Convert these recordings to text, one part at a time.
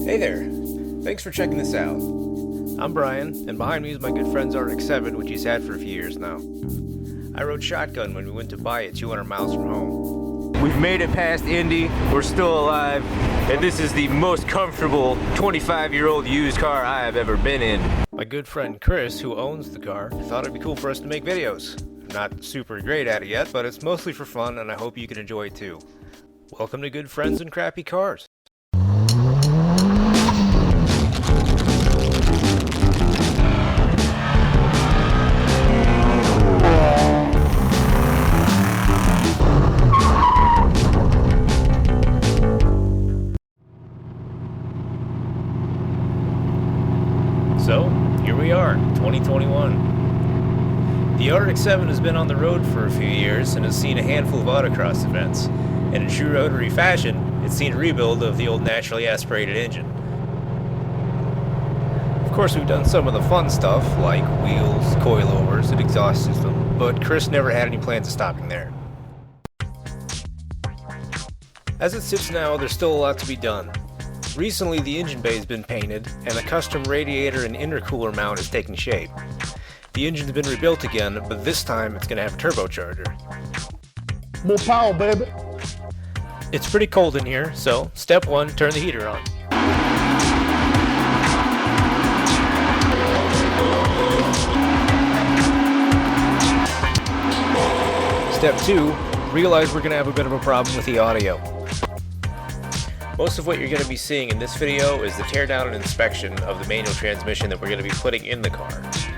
Hey there, thanks for checking this out. I'm Brian, and behind me is my good friend's RX-7, which he's had for a few years now. I rode shotgun when we went to buy it 200 miles from home. We've made it past Indy, we're still alive, and this is the most comfortable 25-year-old used car I have ever been in. My good friend Chris, who owns the car, thought it'd be cool for us to make videos. I'm not super great at it yet, but it's mostly for fun, and I hope you can enjoy it too. Welcome to Good Friends and Crappy Cars. So, here we are, 2021. The RX-7 has been on the road for a few years and has seen a handful of autocross events, and in true rotary fashion, it's seen a rebuild of the old naturally aspirated engine. Of course, we've done some of the fun stuff, like wheels, coilovers, and exhaust system, but Chris never had any plans of stopping there. As it sits now, there's still a lot to be done. Recently, the engine bay has been painted, and a custom radiator and intercooler mount is taking shape. The engine's been rebuilt again, but this time it's going to have a turbocharger. More power, baby. It's pretty cold in here, so step 1, turn the heater on. Step 2, realize we're going to have a bit of a problem with the audio. Most of what you're going to be seeing in this video is the teardown and inspection of the manual transmission that we're going to be putting in the car.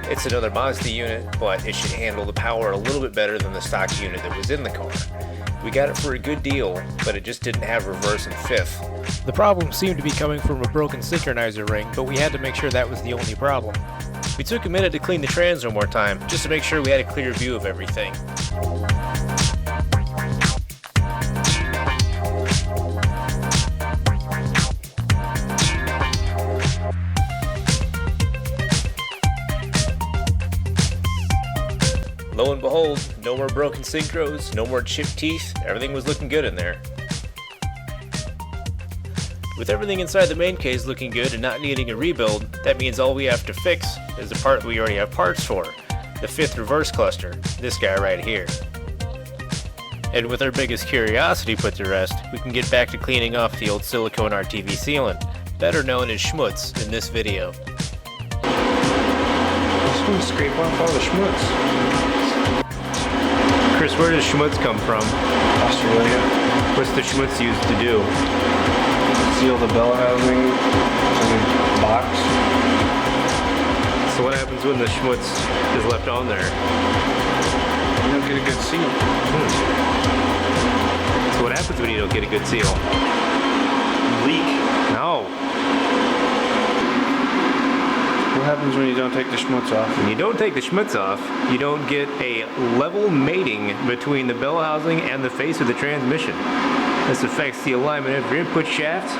It's another Mazda unit, but it should handle the power a little bit better than the stock unit that was in the car. We got it for a good deal, but it just didn't have reverse and fifth. The problem seemed to be coming from a broken synchronizer ring, but we had to make sure that was the only problem. We took a minute to clean the trans one more time, just to make sure we had a clear view of everything. Lo and behold, no more broken synchros, no more chipped teeth, everything was looking good in there. With everything inside the main case looking good and not needing a rebuild, that means all we have to fix is the part we already have parts for, the 5th reverse cluster, this guy right here. And with our biggest curiosity put to rest, we can get back to cleaning off the old silicone RTV sealant, better known as schmutz in this video. Just want to scrape off all the schmutz. Chris, where does schmutz come from? Australia. What's the schmutz used to do? Seal the bell housing in the box. So what happens when the schmutz is left on there? You don't get a good seal. So what happens when you don't get a good seal? Leak. No. What happens when you don't take the schmutz off? When you don't take the schmutz off, you don't get a level mating between the bell housing and the face of the transmission. This affects the alignment of your input shaft,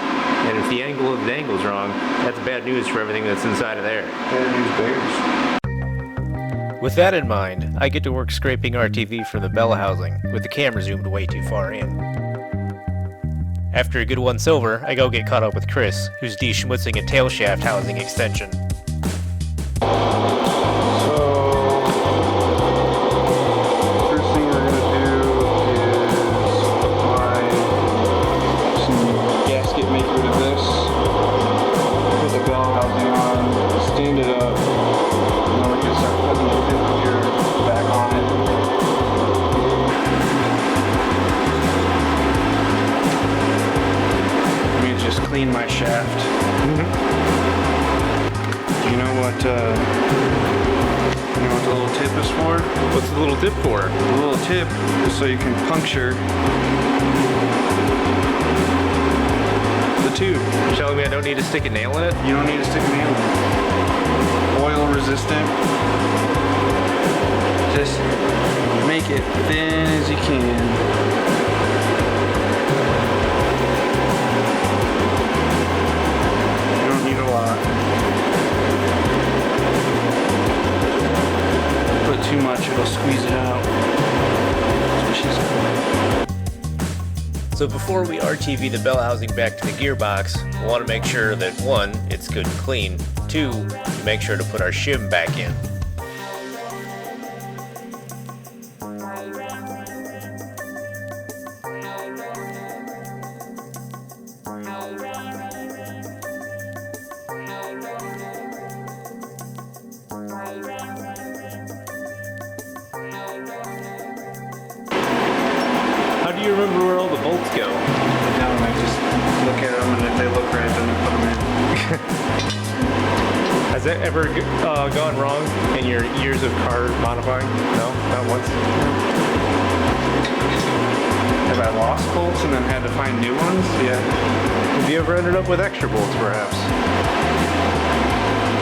and if the angle of the angle is wrong, that's bad news for everything that's inside of there. Bad news bears. With that in mind, I get to work scraping RTV from the bell housing, with the camera zoomed way too far in. After a good once over, I go get caught up with Chris, who's de-schmutzing a tail shaft housing extension. Clean my shaft. Do you know what the little tip is for? What's the little tip for? The little tip is so you can puncture the tube. You're telling me I don't need to stick a nail in it? You don't need to stick a nail in it. Oil resistant. Just make it thin as you can. too much, it'll squeeze it out. That's what she said. So before we RTV the bell housing back to the gearbox, we want to make sure that 1, it's good and clean, 2, we make sure to put our shim back in. How do you remember where all the bolts go? No, I just look at them, and if they look right, then I put them in. Has that ever gone wrong in your years of car modifying? No, not once. Have I lost bolts and then had to find new ones? Yeah. Have you ever ended up with extra bolts, perhaps?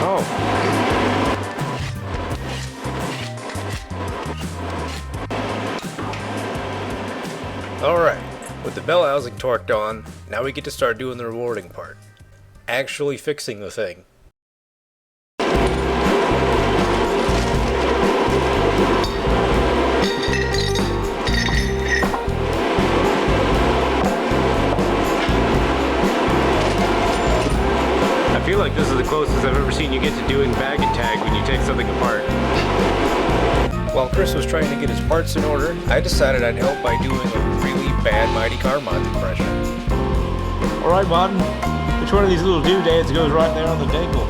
Oh. Alright, with the bell housing torqued on, now we get to start doing the rewarding part. Actually fixing the thing. I feel like this is the closest I've ever seen you get to doing bag and tag when you take something apart. While Chris was trying to get his parts in order, I decided I'd help by doing a really bad Mighty Car Mod impression. Alright, Martin. Which one of these little doodads goes right there on the dangle?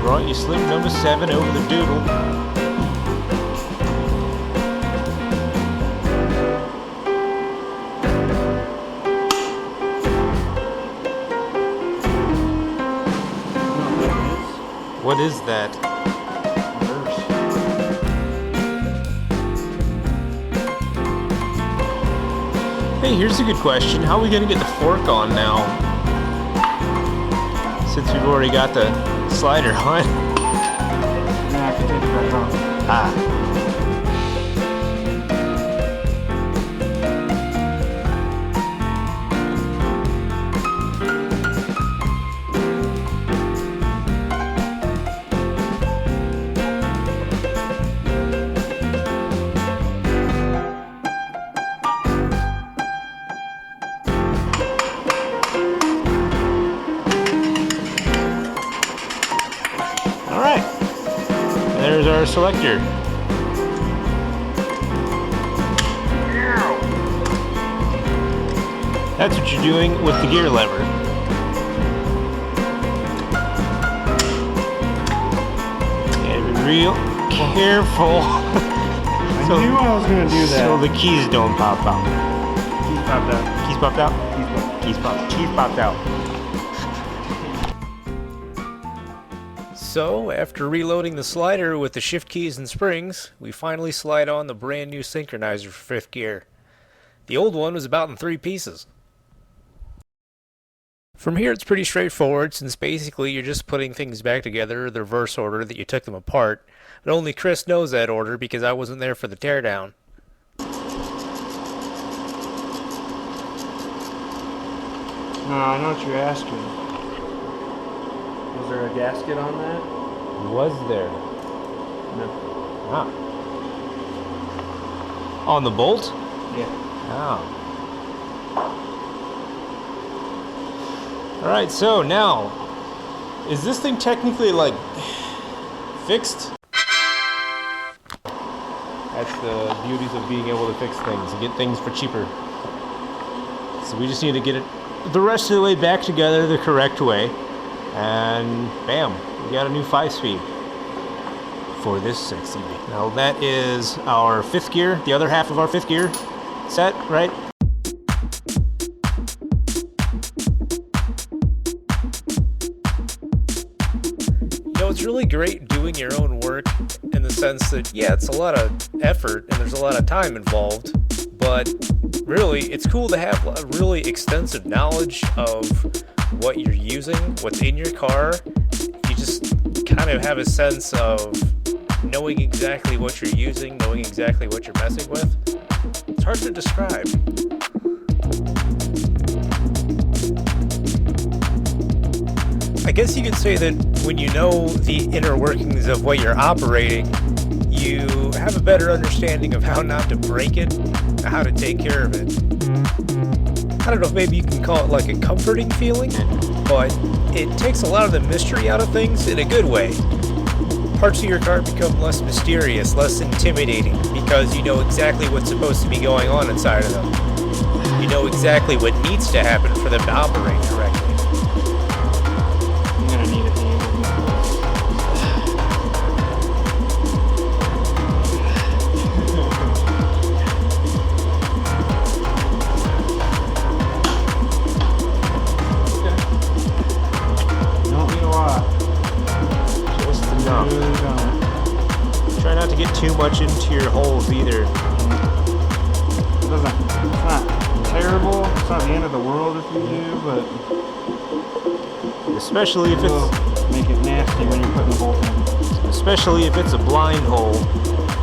Right, you slip number 7 over the doodle. What is that? Hey, here's a good question. How are we going to get the fork on now? Since we've already got the slider on. Yeah, I can take it back off. Ah. Alright, there's our selector. That's what you're doing with the gear lever. You gotta be real careful. I knew I was going to do that. So the keys don't pop out. Keys popped out. Keys popped out? Keys popped. Keys popped out. So, after reloading the slider with the shift keys and springs, we finally slide on the brand new synchronizer for 5th gear. The old one was about in 3 pieces. From here it's pretty straightforward, since basically you're just putting things back together the reverse order that you took them apart, but only Chris knows that order because I wasn't there for the teardown. No, I know what you're asking. Was there a gasket on that? Was there? No. Ah. On the bolt? Yeah. Oh. Alright, so now, is this thing technically, like, fixed? That's the beauties of being able to fix things, and get things for cheaper. So we just need to get it the rest of the way back together the correct way, and bam, we got a new 5-speed for this sexy. Now that is our 5th gear, the other half of our 5th gear set, right? You know, it's really great doing your own work in the sense that, yeah, it's a lot of effort and there's a lot of time involved, but really, it's cool to have a really extensive knowledge of what you're using, what's in your car. You just kind of have a sense of knowing exactly what you're using, knowing exactly what you're messing with. It's hard to describe. I guess you could say that when you know the inner workings of what you're operating, you have a better understanding of how not to break it, and how to take care of it. I don't know if maybe you can call it like a comforting feeling, but it takes a lot of the mystery out of things in a good way. Parts of your car become less mysterious, less intimidating, because you know exactly what's supposed to be going on inside of them. You know exactly what needs to happen for them to operate correctly. I'm gonna need it. Try not to get too much into your holes either. It's not terrible. It's not the end of the world if you do, but especially if it's make it nasty when you're putting the bolt in. Especially if it's a blind hole.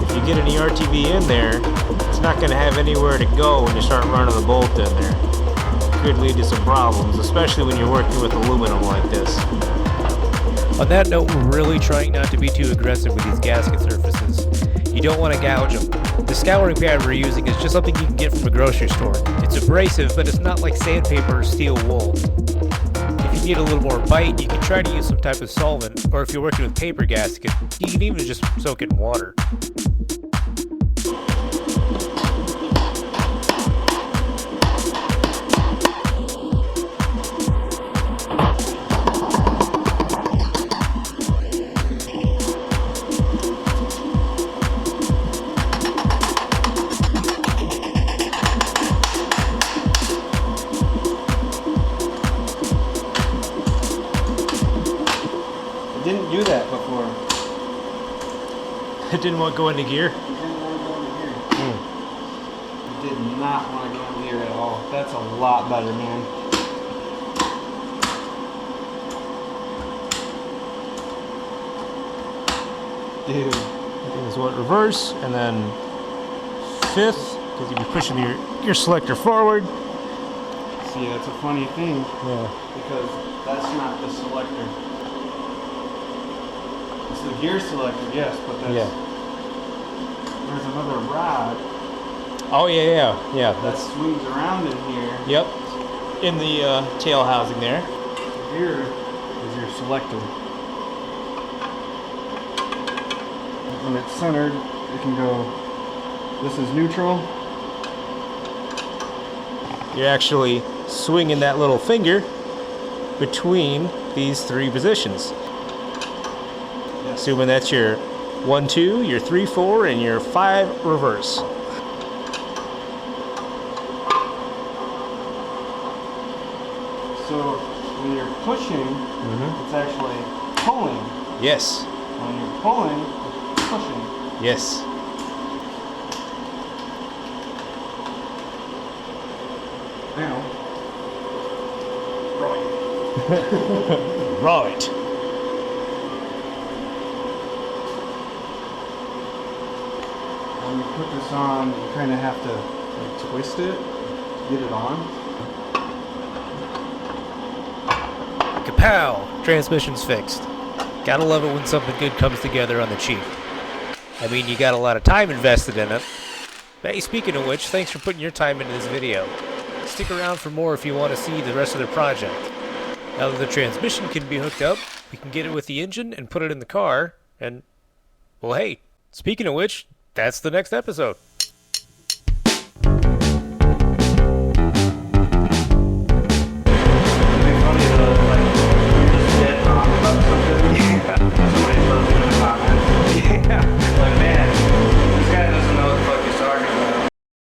If you get an ERTV in there, it's not going to have anywhere to go when you start running the bolt in there. It could lead to some problems, especially when you're working with aluminum like this. On that note, we're really trying not to be too aggressive with these gasket surfaces. You don't want to gouge them. The scouring pad we're using is just something you can get from a grocery store. It's abrasive, but it's not like sandpaper or steel wool. If you need a little more bite, you can try to use some type of solvent, or if you're working with paper gasket, you can even just soak it in water. Didn't do that before. It didn't want to go into gear? Did not want to go into gear at all. That's a lot better, man. Dude. Things went reverse, and then fifth, because you'd be pushing your selector forward. See, that's a funny thing. Yeah. Because that's not the selector. It's the gear selector, yes, but that's... Yeah. There's another rod Oh yeah. that swings around in here. Yep. In the tail housing there. Here is your selector. When it's centered, it can go... This is neutral. You're actually swinging that little finger between these three positions. Assuming that's your 1-2, your 3-4, and your 5 reverse. So when you're pushing, it's actually pulling. Yes. When you're pulling, it's pushing. Yes. Now, Right. when you put this on, you kind of have to like twist it to get it on. Kapow! Transmission's fixed. Gotta love it when something good comes together on the cheap. I mean, you got a lot of time invested in it. Hey, speaking of which, thanks for putting your time into this video. Stick around for more if you want to see the rest of the project. Now that the transmission can be hooked up, we can get it with the engine and put it in the car, and, well, hey, speaking of which, that's the next episode.